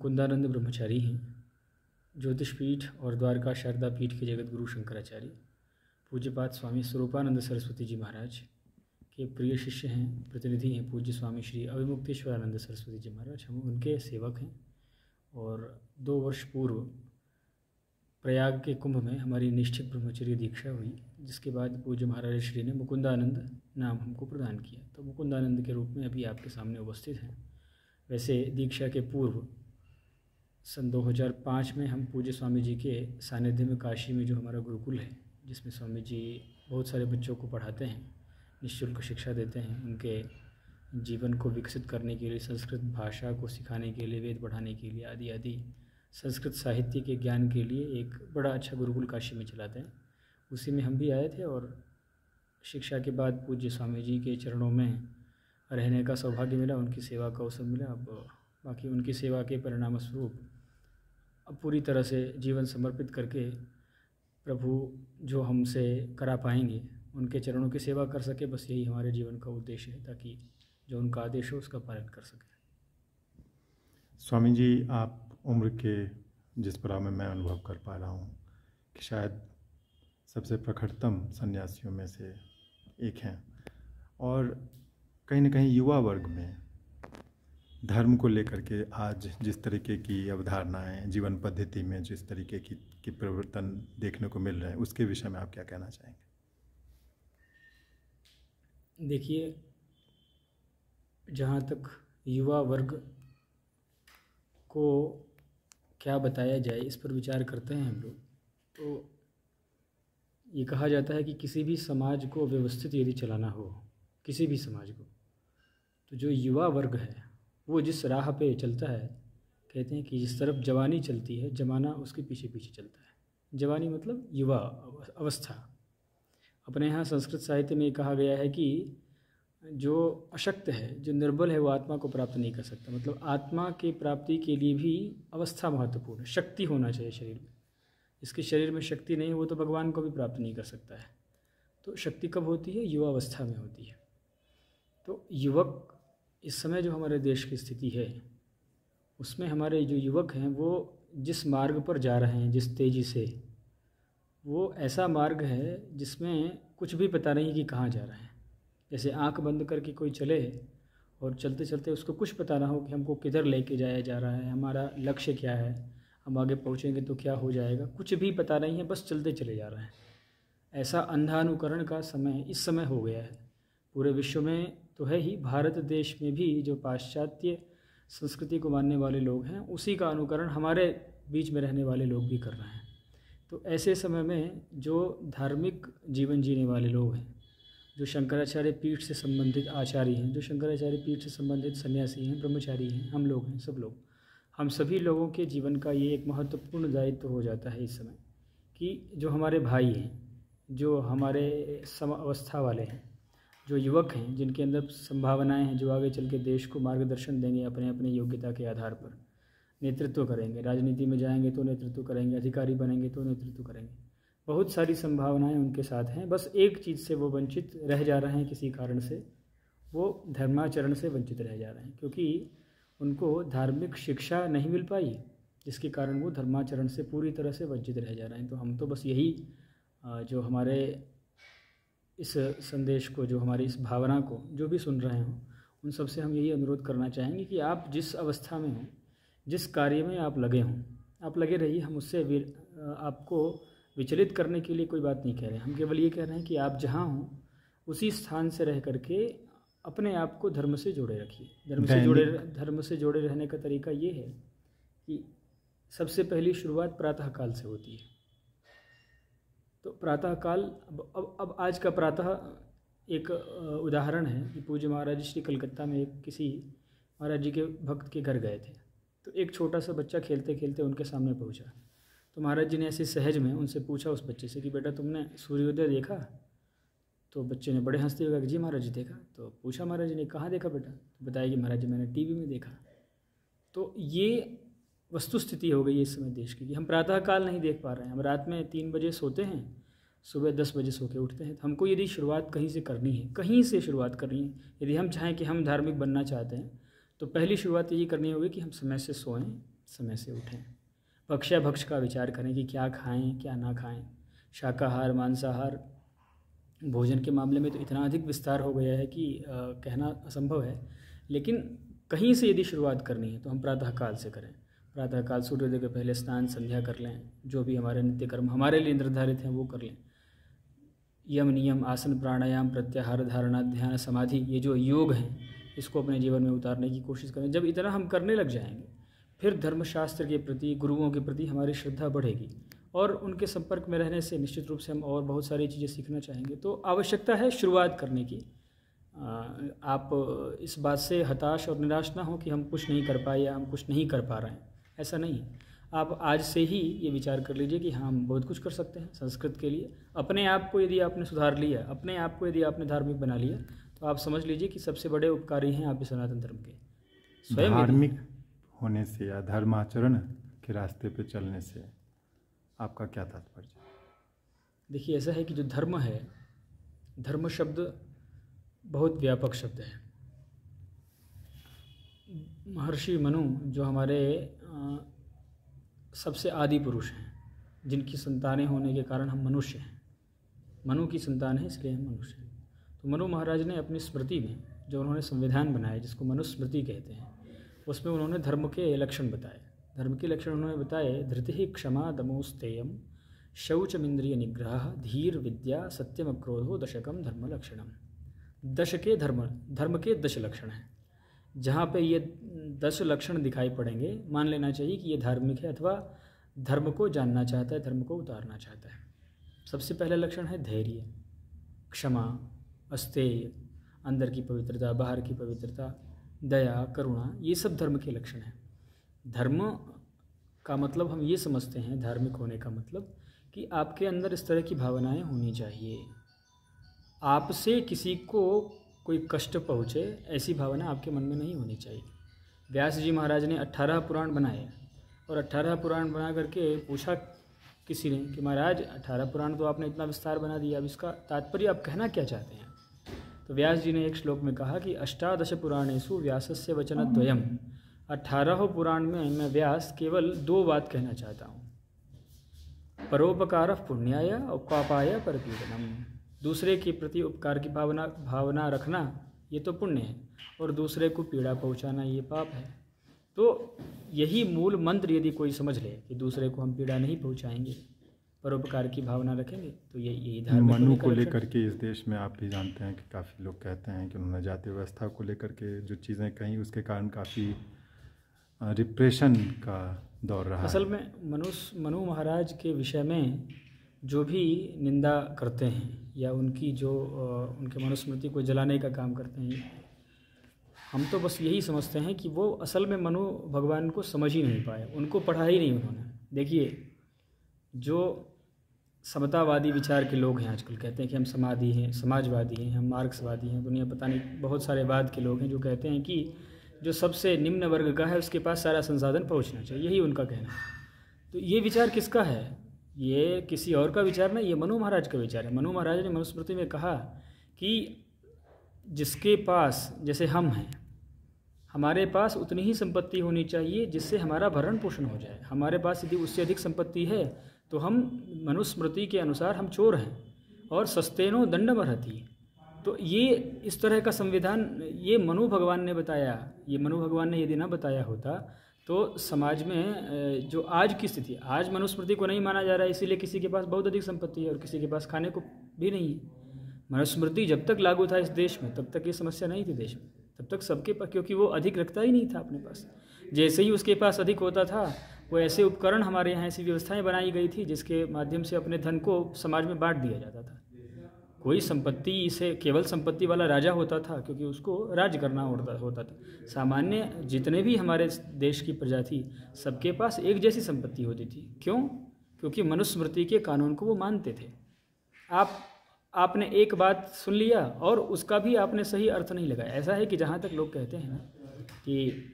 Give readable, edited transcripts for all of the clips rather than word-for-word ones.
मुकुंदानंद ब्रह्मचारी हैं, ज्योतिष पीठ और द्वारका शारदा पीठ के जगत गुरु शंकराचार्य, पूज्यपाद स्वामी स्वरूपानंद सरस्वती जी महाराज के प्रिय शिष्य हैं, प्रतिनिधि हैं पूज्य स्वामी श्री अविमुक्तेश्वरानंद सरस्वती जी महाराज। हम उनके सेवक हैं और 2 वर्ष पूर्व प्रयाग के कुंभ में हमारी निश्चित ब्रह्मचर्य दीक्षा हुई, जिसके बाद पूज्य महाराज श्री ने मुकुंदानंद नाम हमको प्रदान किया। तो मुकुंदानंद के रूप में अभी आपके सामने उपस्थित हैं। वैसे दीक्षा के पूर्व सन 2005 में हम पूज्य स्वामी जी के सानिध्य में काशी में जो हमारा गुरुकुल है, जिसमें स्वामी जी बहुत सारे बच्चों को पढ़ाते हैं, निःशुल्क शिक्षा देते हैं, उनके जीवन को विकसित करने के लिए, संस्कृत भाषा को सिखाने के लिए, वेद पढ़ाने के लिए आदि आदि संस्कृत साहित्य के ज्ञान के लिए एक बड़ा अच्छा गुरुकुल काशी में चलाते हैं। उसी में हम भी आए थे और शिक्षा के बाद पूज्य स्वामी जी के चरणों में रहने का सौभाग्य मिला, उनकी सेवा का अवसर मिला। अब बाकी उनकी सेवा के परिणाम स्वरूप अब पूरी तरह से जीवन समर्पित करके प्रभु जो हमसे करा पाएंगे उनके चरणों की सेवा कर सके, बस यही हमारे जीवन का उद्देश्य है, ताकि जो उनका आदेश हो उसका पालन कर सके। स्वामी जी, आप उम्र के जिस पड़ाव में मैं अनुभव कर पा रहा हूँ कि शायद सबसे प्रखरतम सन्यासियों में से एक हैं, और कहीं न कहीं युवा वर्ग में धर्म को लेकर के आज जिस तरीके की अवधारणाएं, जीवन पद्धति में जिस तरीके की परिवर्तन देखने को मिल रहे हैं, उसके विषय में आप क्या कहना चाहेंगे? देखिए, जहाँ तक युवा वर्ग को क्या बताया जाए इस पर विचार करते हैं हम लोग, तो ये कहा जाता है कि किसी भी समाज को व्यवस्थित यदि चलाना हो, किसी भी समाज को, तो जो युवा वर्ग है वो जिस राह पे चलता है, कहते हैं कि जिस तरफ जवानी चलती है जमाना उसके पीछे पीछे चलता है। जवानी मतलब युवा अवस्था। अपने यहाँ संस्कृत साहित्य में कहा गया है कि जो अशक्त है, जो निर्बल है, वो आत्मा को प्राप्त नहीं कर सकता। मतलब आत्मा की प्राप्ति के लिए भी अवस्था महत्वपूर्ण है, शक्ति होना चाहिए शरीर में। इसके शरीर में शक्ति नहीं, वो तो भगवान को भी प्राप्त नहीं कर सकता है। तो शक्ति कब होती है? युवा अवस्था में होती है। तो युवक इस समय जो हमारे देश की स्थिति है, उसमें हमारे जो युवक हैं वो जिस मार्ग पर जा रहे हैं, जिस तेज़ी से, वो ऐसा मार्ग है जिसमें कुछ भी पता नहीं कि कहाँ जा रहे हैं। जैसे आंख बंद करके कोई चले और चलते चलते उसको कुछ पता ना हो कि हमको किधर लेके जाया जा रहा है, हमारा लक्ष्य क्या है, हम आगे पहुँचेंगे तो क्या हो जाएगा, कुछ भी पता नहीं है, बस चलते चले जा रहे हैं। ऐसा अंधानुकरण का समय इस समय हो गया है। पूरे विश्व में तो है ही, भारत देश में भी जो पाश्चात्य संस्कृति को मानने वाले लोग हैं, उसी का अनुकरण हमारे बीच में रहने वाले लोग भी कर रहे हैं। तो ऐसे समय में जो धार्मिक जीवन जीने वाले लोग हैं, जो शंकराचार्य पीठ से संबंधित आचार्य हैं, जो शंकराचार्य पीठ से संबंधित सन्यासी हैं, ब्रह्मचारी हैं, हम लोग हैं, सब लोग, हम सभी लोगों के जीवन का ये एक महत्वपूर्ण दायित्व हो जाता है इस समय कि जो हमारे भाई हैं, जो हमारे सम अवस्था वाले हैं, जो युवक हैं, जिनके अंदर संभावनाएं हैं, जो आगे चल के देश को मार्गदर्शन देंगे, अपने अपने योग्यता के आधार पर नेतृत्व करेंगे, राजनीति में जाएंगे तो नेतृत्व करेंगे, अधिकारी बनेंगे तो नेतृत्व करेंगे, बहुत सारी संभावनाएं उनके साथ हैं। बस एक चीज़ से वो वंचित रह जा रहे हैं, किसी कारण से वो धर्माचरण से वंचित रह जा रहे हैं, क्योंकि उनको धार्मिक शिक्षा नहीं मिल पाई, जिसके कारण वो धर्माचरण से पूरी तरह से वंचित रह जा रहे हैं। तो हम तो बस यही जो हमारे इस संदेश को, जो हमारी इस भावना को जो भी सुन रहे हों, उन सबसे हम यही अनुरोध करना चाहेंगे कि आप जिस अवस्था में हों, जिस कार्य में आप लगे हों, आप लगे रहिए। हम उससे आपको विचलित करने के लिए कोई बात नहीं कह रहे हैं। हम केवल ये कह रहे हैं कि आप जहाँ हों उसी स्थान से रह करके अपने आप को धर्म से जोड़े रखिए। धर्म से जोड़े रहने का तरीका ये है कि सबसे पहली शुरुआत प्रातःकाल से होती है। तो प्रातःकाल, अब आज का प्रातः एक उदाहरण है कि पूज्य महाराज श्री कलकत्ता में एक किसी महाराज जी के भक्त के घर गए थे। तो एक छोटा सा बच्चा खेलते खेलते उनके सामने पहुंचा। तो महाराज जी ने ऐसे सहज में उनसे पूछा उस बच्चे से कि बेटा तुमने सूर्योदय देखा? तो बच्चे ने बड़े हंसते हुए कहा जी महाराज जी देखा। तो पूछा महाराज जी ने कहाँ देखा बेटा? तो बताया कि महाराज जी मैंने टीवी में देखा। तो ये वस्तु स्थिति हो गई इस समय देश की कि हम प्रातःकाल नहीं देख पा रहे हैं। हम रात में 3 बजे सोते हैं, सुबह 10 बजे सो के उठते हैं। तो हमको यदि शुरुआत कहीं से करनी है, कहीं से शुरुआत करनी है, यदि हम चाहें कि हम धार्मिक बनना चाहते हैं, तो पहली शुरुआत यही करनी होगी कि हम समय से सोएं, समय से उठें। भक्ष्याभक्ष का विचार करें कि क्या खाएं क्या ना खाएं। शाकाहार मांसाहार भोजन के मामले में तो इतना अधिक विस्तार हो गया है कि कहना असंभव है, लेकिन कहीं से यदि शुरुआत करनी है तो हम प्रातःकाल से करें। प्रातःकाल सूर्योदय के पहले स्नान संध्या कर लें, जो भी हमारे नित्य कर्म हमारे लिए निर्धारित हैं वो कर लें। यम नियम आसन प्राणायाम प्रत्याहार धारणा ध्यान समाधि, ये जो योग हैं इसको अपने जीवन में उतारने की कोशिश करें। जब इतना हम करने लग जाएंगे फिर धर्मशास्त्र के प्रति गुरुओं के प्रति हमारी श्रद्धा बढ़ेगी और उनके संपर्क में रहने से निश्चित रूप से हम और बहुत सारी चीज़ें सीखना चाहेंगे। तो आवश्यकता है शुरुआत करने की। आप इस बात से हताश और निराश ना हो कि हम कुछ नहीं कर पाए या हम कुछ नहीं कर पा रहे हैं, ऐसा नहीं है। आप आज से ही ये विचार कर लीजिए कि हाँ हम बहुत कुछ कर सकते हैं संस्कृत के लिए। अपने आप को यदि आपने सुधार लिया, अपने आप को यदि आपने धार्मिक बना लिया, तो आप समझ लीजिए कि सबसे बड़े उपकारी हैं आप सनातन धर्म के। स्वयं धार्मिक होने से या धर्माचरण के रास्ते पे चलने से आपका क्या तात्पर्य? देखिए, ऐसा है कि जो धर्म है, धर्म शब्द बहुत व्यापक शब्द है। महर्षि मनु जो हमारे सबसे आदि पुरुष हैं, जिनकी संतानें होने के कारण हम मनुष्य हैं, मनु की संतान है इसलिए हम मनुष्य हैं। तो मनु महाराज ने अपनी स्मृति में जो उन्होंने संविधान बनाया जिसको मनुस्मृति कहते हैं, उसमें उन्होंने धर्म के लक्षण बताए। धर्म के लक्षण उन्होंने बताए, धृति क्षमा दमोस्तेयम शौचमिंद्रिय निग्रह धीर विद्या सत्यम अक्रोधो दशकम धर्म लक्षणम। दश के धर्म के 10 लक्षण हैं। जहाँ पे ये 10 लक्षण दिखाई पड़ेंगे मान लेना चाहिए कि ये धार्मिक है अथवा धर्म को जानना चाहता है, धर्म को उतारना चाहता है। सबसे पहला लक्षण है धैर्य, क्षमा, अस्तेय, अंदर की पवित्रता बाहर की पवित्रता, दया, करुणा, ये सब धर्म के लक्षण हैं। धर्म का मतलब हम ये समझते हैं, धार्मिक होने का मतलब कि आपके अंदर इस तरह की भावनाएं होनी चाहिए। आपसे किसी को कोई कष्ट पहुँचे ऐसी भावना आपके मन में नहीं होनी चाहिए। व्यास जी महाराज ने 18 पुराण बनाए और 18 पुराण बना करके पूछा किसी ने कि महाराज 18 पुराण तो आपने इतना विस्तार बना दिया, अब इसका तात्पर्य आप कहना क्या चाहते हैं? तो व्यास जी ने एक श्लोक में कहा कि 18 पुराणेषु व्यासस्य वचनद्वयम्। 18 पुराण में मैं व्यास केवल 2 बात कहना चाहता हूँ, परोपकारः पुण्याय और पापाय परपीडनम। दूसरे के प्रति उपकार की भावना रखना ये तो पुण्य है और दूसरे को पीड़ा पहुंचाना ये पाप है। तो यही मूल मंत्र यदि कोई समझ ले कि दूसरे को हम पीड़ा नहीं पहुंचाएंगे, परोपकार की भावना रखेंगे, तो यही धार्मिक मनु को लेकर के इस देश में आप भी जानते हैं कि काफ़ी लोग कहते हैं कि उन्होंने जाति व्यवस्था को लेकर के जो चीज़ें कहीं उसके कारण काफ़ी रिप्रेशन का दौर रहा। असल में मनु महाराज के विषय में जो भी निंदा करते हैं या उनकी जो उनके मनुस्मृति को जलाने का काम करते हैं, हम तो बस यही समझते हैं कि वो असल में मनु भगवान को समझ ही नहीं पाए, उनको पढ़ा ही नहीं उन्होंने। देखिए, जो समतावादी विचार के लोग हैं आजकल कहते हैं कि हम समाजवादी हैं, हम मार्क्सवादी हैं, दुनिया पता नहीं बहुत सारे वाद के लोग हैं जो कहते हैं कि जो सबसे निम्न वर्ग का है उसके पास सारा संसाधन पहुंचना चाहिए, यही उनका कहना है। तो ये विचार किसका है? ये किसी और का विचार नहीं, ये मनु महाराज का विचार है। मनु महाराज ने मनुस्मृति में कहा कि जिसके पास, जैसे हम हैं, हमारे पास उतनी ही संपत्ति होनी चाहिए जिससे हमारा भरण पोषण हो जाए। हमारे पास यदि उससे अधिक संपत्ति है तो हम मनुस्मृति के अनुसार हम चोर हैं और सस्तेनो दंडमर्हति। तो ये इस तरह का संविधान ये मनु भगवान ने बताया। ये मनु भगवान ने यदि ना बताया होता तो समाज में जो आज की स्थिति, आज मनुस्मृति को नहीं माना जा रहा है इसीलिए किसी के पास बहुत अधिक संपत्ति है और किसी के पास खाने को भी नहीं है। मनुस्मृति जब तक लागू था इस देश में तब तक ये समस्या नहीं थी देश में, तब तक सबके पास, क्योंकि वो अधिक रखता ही नहीं था अपने पास। जैसे ही उसके पास अधिक होता था वो ऐसे उपकरण, हमारे यहाँ ऐसी व्यवस्थाएं बनाई गई थी जिसके माध्यम से अपने धन को समाज में बांट दिया जाता था। कोई संपत्ति से केवल संपत्ति वाला राजा होता था क्योंकि उसको राज्य करना होता था। सामान्य जितने भी हमारे देश की प्रजा थी सबके पास एक जैसी संपत्ति होती थी। क्यों? क्योंकि मनुस्मृति के कानून को वो मानते थे। आपने एक बात सुन लिया और उसका भी आपने सही अर्थ नहीं लगाया। ऐसा है कि जहाँ तक लोग कहते हैं ना कि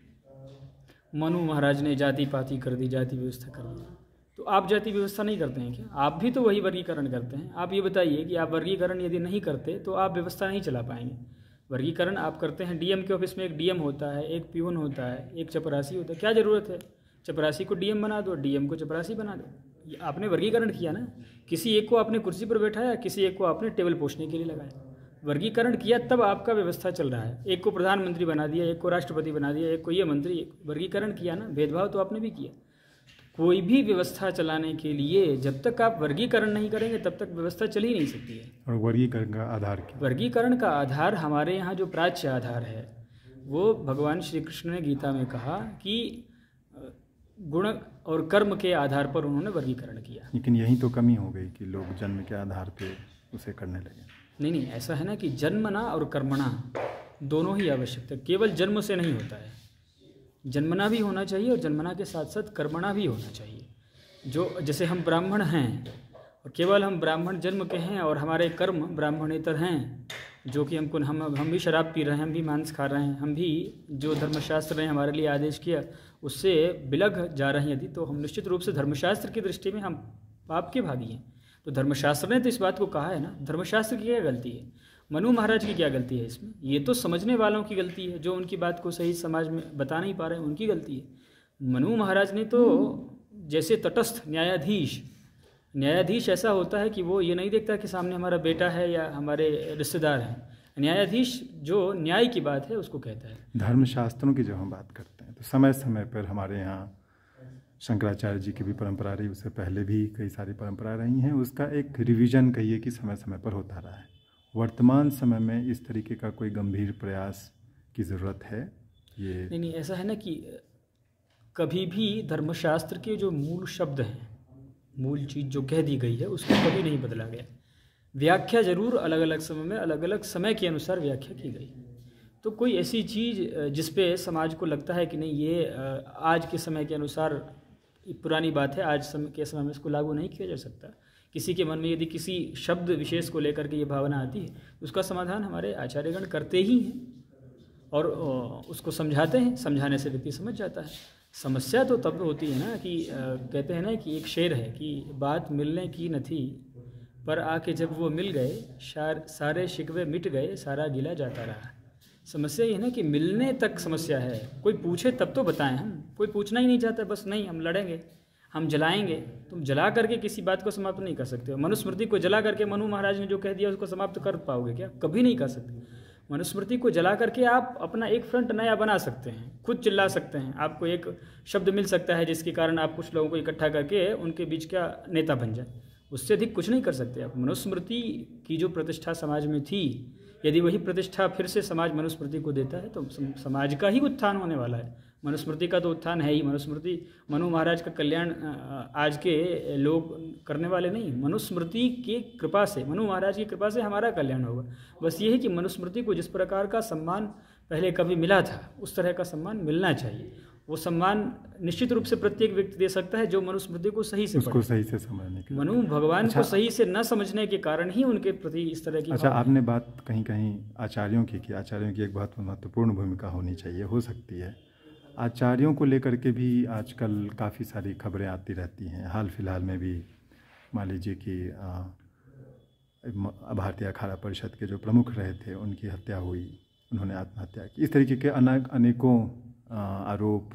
मनु महाराज ने जाति पाति कर दी, जाति व्यवस्था कर दी, तो आप जाति व्यवस्था नहीं करते हैं क्या? आप भी तो वही वर्गीकरण करते हैं। आप ये बताइए कि आप वर्गीकरण यदि नहीं करते तो आप व्यवस्था नहीं चला पाएंगे। वर्गीकरण आप करते हैं, डीएम के ऑफिस में एक डीएम होता है, एक पियून होता है, एक चपरासी होता है, क्या ज़रूरत है? चपरासी को डीएम बना दो, डीएम को चपरासी बना दो। ये आपने वर्गीकरण किया ना, किसी एक को आपने कुर्सी पर बैठाया, किसी एक को आपने टेबल पोंछने के लिए लगाया। वर्गीकरण किया तब आपका व्यवस्था चल रहा है। एक को प्रधानमंत्री बना दिया, एक को राष्ट्रपति बना दिया, एक को ये मंत्री, वर्गीकरण किया ना, भेदभाव तो आपने भी किया। कोई भी व्यवस्था चलाने के लिए जब तक आप वर्गीकरण नहीं करेंगे तब तक व्यवस्था चल ही नहीं सकती है। और वर्गीकरण का आधार क्या? वर्गीकरण का आधार हमारे यहाँ जो प्राच्य आधार है वो भगवान श्री कृष्ण ने गीता में कहा कि गुण और कर्म के आधार पर उन्होंने वर्गीकरण किया। लेकिन यही तो कमी हो गई कि लोग जन्म के आधार पे उसे करने लगे। नहीं, ऐसा है ना कि जन्मना और कर्मणा दोनों ही आवश्यक है, केवल जन्म से नहीं होता है। जन्मना भी होना चाहिए और जन्मना के साथ साथ कर्मणा भी होना चाहिए। जो जैसे हम ब्राह्मण हैं और केवल हम ब्राह्मण जन्म के हैं और हमारे कर्म ब्राह्मणेतर हैं, जो कि हम भी शराब पी रहे हैं, हम भी मांस खा रहे हैं, हम भी जो धर्मशास्त्र ने हमारे लिए आदेश किया उससे बिलग जा रहे हैं यदि, तो हम निश्चित रूप से धर्मशास्त्र की दृष्टि में हम पाप के भागी हैं। तो धर्मशास्त्र ने तो इस बात को कहा है ना, धर्मशास्त्र की क्या गलती है? मनु महाराज की क्या गलती है इसमें? ये तो समझने वालों की गलती है, जो उनकी बात को सही समाज में बता नहीं पा रहे हैं, उनकी गलती है। मनु महाराज ने तो जैसे तटस्थ न्यायाधीश ऐसा होता है कि वो ये नहीं देखता कि सामने हमारा बेटा है या हमारे रिश्तेदार हैं। न्यायाधीश जो न्याय की बात है उसको कहता है। धर्मशास्त्रों की जब हम बात करते हैं तो समय समय पर हमारे यहाँ शंकराचार्य जी की भी परंपरा रही, उससे पहले भी कई सारी परंपरा रही हैं, उसका एक रिवीजन कहिए कि समय समय पर होता रहा है। वर्तमान समय में इस तरीके का कोई गंभीर प्रयास की ज़रूरत है? ये नहीं, ऐसा है ना कि कभी भी धर्मशास्त्र के जो मूल शब्द हैं, मूल चीज़ जो कह दी गई है उसको कभी नहीं बदला गया। व्याख्या जरूर अलग अलग समय में अलग अलग समय के अनुसार व्याख्या की गई। तो कोई ऐसी चीज़ जिस पे समाज को लगता है कि नहीं ये आज के समय के अनुसार पुरानी बात है, आज के समय में इसको लागू नहीं किया जा सकता, किसी के मन में यदि किसी शब्द विशेष को लेकर के ये भावना आती है तो उसका समाधान हमारे आचार्यगण करते ही हैं और उसको समझाते हैं। समझाने से व्यक्ति समझ जाता है। समस्या तो तब होती है ना कि कहते हैं ना कि एक शेर है कि बात मिलने की न थी पर आके जब वो मिल गए सारे शिकवे मिट गए, सारा गिला जाता रहा। समस्या ये है ना कि मिलने तक समस्या है। कोई पूछे तब तो बताएं, हम कोई पूछना ही नहीं चाहता, बस नहीं हम लड़ेंगे, हम जलाएंगे। तुम जला करके किसी बात को समाप्त नहीं कर सकते हो। मनुस्मृति को जला करके मनु महाराज ने जो कह दिया उसको समाप्त कर पाओगे क्या? कभी नहीं कर सकते। मनुस्मृति को जला करके आप अपना एक फ्रंट नया बना सकते हैं, खुद चिल्ला सकते हैं, आपको एक शब्द मिल सकता है जिसके कारण आप कुछ लोगों को इकट्ठा करके उनके बीच का नेता बन जाए। उससे अधिक कुछ नहीं कर सकते आप। मनुस्मृति की जो प्रतिष्ठा समाज में थी, यदि वही प्रतिष्ठा फिर से समाज मनुस्मृति को देता है तो समाज का ही उत्थान होने वाला है। मनुस्मृति का तो उत्थान है ही। मनुस्मृति मनु महाराज का कल्याण आज के लोग करने वाले नहीं, मनुस्मृति की कृपा से, मनु महाराज की कृपा से हमारा कल्याण होगा। बस ये है कि मनुस्मृति को जिस प्रकार का सम्मान पहले कभी मिला था उस तरह का सम्मान मिलना चाहिए। वो सम्मान निश्चित रूप से प्रत्येक व्यक्ति दे सकता है जो मनुस्मृति को सही से उसको सही से समझने के। मनु भगवान को सही से न समझने के कारण ही उनके प्रति इस तरह की। अच्छा, आपने बात कहीं कहीं आचार्यों की कि आचार्यों की एक बहुत महत्वपूर्ण भूमिका होनी चाहिए, हो सकती है। आचार्यों को लेकर के भी आजकल काफ़ी सारी खबरें आती रहती हैं। हाल फिलहाल में भी मान लीजिए कि भारतीय अखाड़ा परिषद के जो प्रमुख रहे थे उनकी हत्या हुई, उन्होंने आत्महत्या की। इस तरीके के अनेकों आरोप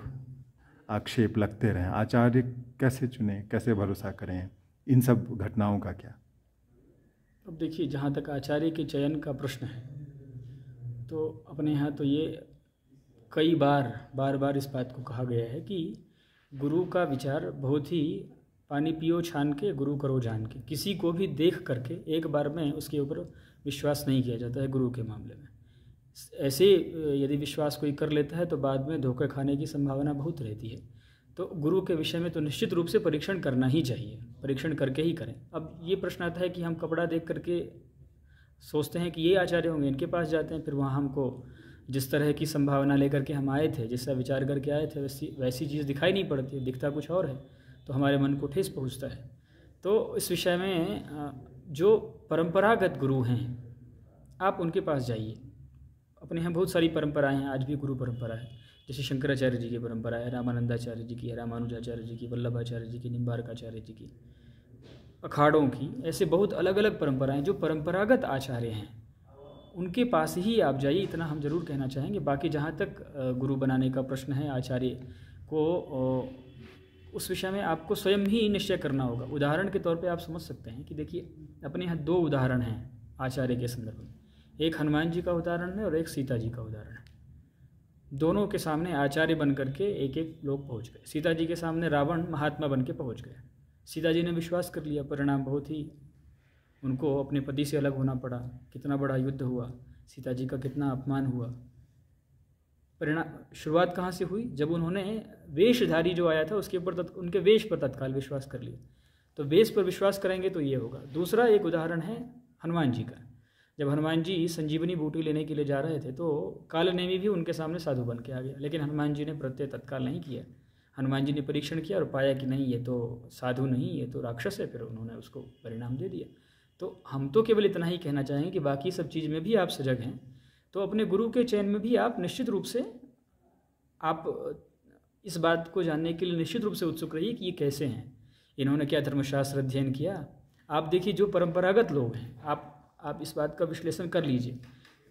आक्षेप लगते रहे। आचार्य कैसे चुने, कैसे भरोसा करें, इन सब घटनाओं का क्या? अब देखिए, जहाँ तक आचार्य के चयन का प्रश्न है तो अपने यहाँ तो ये कई बार इस बात को कहा गया है कि गुरु का विचार बहुत ही पानी पियो छान के, गुरु करो जान के। किसी को भी देख करके एक बार में उसके ऊपर विश्वास नहीं किया जाता है गुरु के मामले में। ऐसे यदि विश्वास कोई कर लेता है तो बाद में धोखे खाने की संभावना बहुत रहती है। तो गुरु के विषय में तो निश्चित रूप से परीक्षण करना ही चाहिए, परीक्षण करके ही करें। अब ये प्रश्न आता है कि हम कपड़ा देख करके सोचते हैं कि ये आचार्य होंगे, इनके पास जाते हैं, फिर वहाँ हमको जिस तरह की संभावना लेकर के हम आए थे, जैसा विचार करके आए थे, वैसी चीज़ दिखाई नहीं पड़ती, दिखता कुछ और है, तो हमारे मन को ठेस पहुँचता है। तो इस विषय में जो परंपरागत गुरु हैं आप उनके पास जाइए। अपने यहाँ बहुत सारी परंपराएं हैं, आज भी गुरु परंपरा है। जैसे शंकराचार्य जी की परंपरा है, रामानंदाचार्य जी की है, रामानुजाचार्य जी की, वल्लभाचार्य जी की, निम्बार्काचार्य जी की, अखाड़ों की, ऐसे बहुत अलग अलग परंपराएं जो परंपरागत आचार्य हैं उनके पास ही आप जाइए, इतना हम जरूर कहना चाहेंगे। बाकी जहाँ तक गुरु बनाने का प्रश्न है, आचार्य को उस विषय में आपको स्वयं ही निश्चय करना होगा। उदाहरण के तौर पे आप समझ सकते हैं कि देखिए, अपने यहाँ 2 उदाहरण हैं आचार्य के संदर्भ में। एक हनुमान जी का उदाहरण है और एक सीता जी का उदाहरण है। दोनों के सामने आचार्य बन करके एक एक लोग पहुँच गए। सीता जी के सामने रावण महात्मा बन के पहुँच गए। सीता जी ने विश्वास कर लिया, परिणाम बहुत ही, उनको अपने पति से अलग होना पड़ा, कितना बड़ा युद्ध हुआ, सीता जी का कितना अपमान हुआ। परिणाम शुरुआत कहाँ से हुई? जब उन्होंने वेशधारी जो आया था उसके ऊपर उनके वेश पर तत्काल विश्वास कर लिया। तो वेश पर विश्वास करेंगे तो ये होगा। दूसरा एक उदाहरण है हनुमान जी का। जब हनुमान जी संजीवनी बूटी लेने के लिए जा रहे थे तो कालनेमी भी उनके सामने साधु बन के आ गया, लेकिन हनुमान जी ने प्रत्यय तत्काल नहीं किया। हनुमान जी ने परीक्षण किया और पाया कि नहीं, ये तो साधु नहीं, ये तो राक्षस है, फिर उन्होंने उसको परिणाम दे दिया। तो हम तो केवल इतना ही कहना चाहेंगे कि बाकी सब चीज़ में भी आप सजग हैं, तो अपने गुरु के चयन में भी आप निश्चित रूप से आप इस बात को जानने के लिए निश्चित रूप से उत्सुक रहिए कि ये कैसे हैं, इन्होंने क्या धर्मशास्त्र अध्ययन किया। आप देखिए, जो परंपरागत लोग हैं, आप इस बात का विश्लेषण कर लीजिए,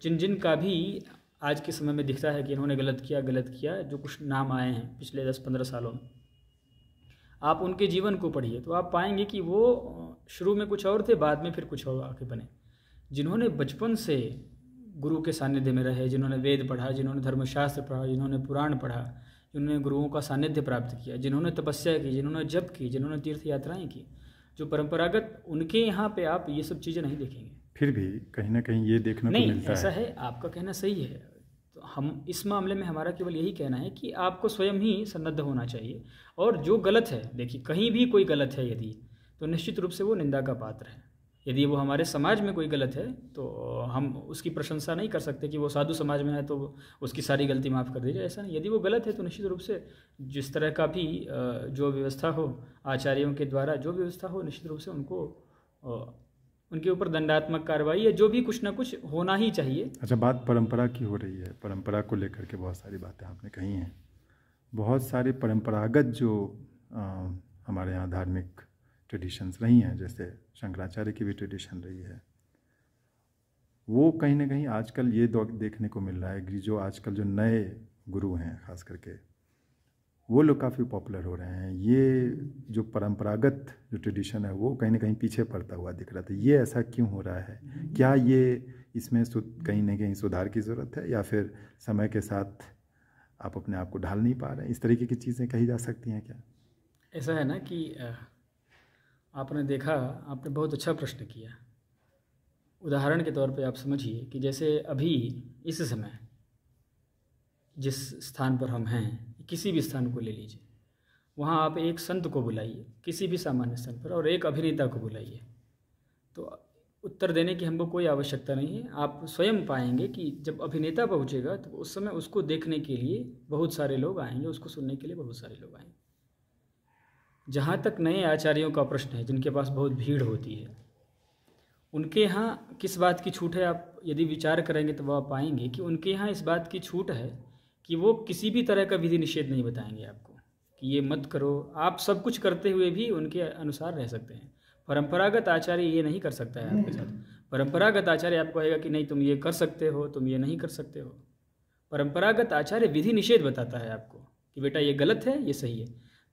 जिन जिन का भी आज के समय में दिखता है कि इन्होंने गलत किया, जो कुछ नाम आए हैं पिछले 10-15 सालों में, आप उनके जीवन को पढ़िए तो आप पाएंगे कि वो शुरू में कुछ और थे, बाद में फिर कुछ और आके बने। जिन्होंने बचपन से गुरु के सानिध्य में रहे, जिन्होंने वेद पढ़ा, जिन्होंने धर्मशास्त्र पढ़ा, जिन्होंने पुराण पढ़ा, जिन्होंने गुरुओं का सानिध्य प्राप्त किया, जिन्होंने तपस्या की, जिन्होंने जप की, जिन्होंने तीर्थ यात्राएं की, जो परंपरागत, उनके यहाँ पे आप ये सब चीज़ें नहीं देखेंगे। फिर भी कहीं ना कहीं ये देखने को मिलता है। ऐसा है, आपका कहना सही है। तो हम इस मामले में हमारा केवल यही कहना है कि आपको स्वयं ही सन्नद्ध होना चाहिए। और जो गलत है, देखिए कहीं भी कोई गलत है यदि, तो निश्चित रूप से वो निंदा का पात्र है। यदि वो हमारे समाज में कोई गलत है तो हम उसकी प्रशंसा नहीं कर सकते कि वो साधु समाज में है तो उसकी सारी गलती माफ़ कर दीजिए, ऐसा नहीं। यदि वो गलत है तो निश्चित रूप से जिस तरह का भी जो व्यवस्था हो, आचार्यों के द्वारा जो व्यवस्था हो, निश्चित रूप से उनको उनके ऊपर दंडात्मक कार्रवाई या जो भी कुछ ना कुछ होना ही चाहिए। अच्छा, बात परंपरा की हो रही है, परंपरा को लेकर के बहुत सारी बातें आपने कही हैं। बहुत सारे परंपरागत जो हमारे यहाँ धार्मिक ट्रेडिशंस रही हैं, जैसे शंकराचार्य की भी ट्रेडिशन रही है, वो कहीं ना कहीं आजकल ये देखने को मिल रहा है कि जो आजकल जो नए गुरु हैं खास करके, वो लोग काफ़ी पॉपुलर हो रहे हैं। ये जो परंपरागत जो ट्रेडिशन है वो कहीं ना कहीं पीछे पड़ता हुआ दिख रहा था। ये ऐसा क्यों हो रहा है? क्या ये इसमें कहीं ना कहीं सुधार की ज़रूरत है, या फिर समय के साथ आप अपने आप को ढाल नहीं पा रहे हैं? इस तरीके की चीज़ें कही जा सकती हैं क्या? ऐसा है ना कि आपने देखा, आपने बहुत अच्छा प्रश्न किया। उदाहरण के तौर पे आप समझिए कि जैसे अभी इस समय जिस स्थान पर हम हैं, किसी भी स्थान को ले लीजिए, वहाँ आप एक संत को बुलाइए किसी भी सामान्य स्थान पर और एक अभिनेता को बुलाइए, तो उत्तर देने की हमको कोई आवश्यकता नहीं है। आप स्वयं पाएंगे कि जब अभिनेता पहुँचेगा तो उस समय उसको देखने के लिए बहुत सारे लोग आएंगे, उसको सुनने के लिए बहुत सारे लोग आएंगे। जहाँ तक नए आचार्यों का प्रश्न है, जिनके पास बहुत भीड़ होती है, उनके यहाँ किस बात की छूट है? आप यदि विचार करेंगे तो वह पाएंगे कि उनके यहाँ इस बात की छूट है कि वो किसी भी तरह का विधि निषेध नहीं बताएंगे आपको कि ये मत करो। आप सब कुछ करते हुए भी उनके अनुसार रह सकते हैं। परंपरागत आचार्य ये नहीं कर सकता है आपके साथ। परंपरागत आचार्य आपको कहेगा कि नहीं, तुम ये कर सकते हो, तुम ये नहीं कर सकते हो। परंपरागत आचार्य विधि निषेध बताता है आपको कि बेटा ये गलत है, ये सही है।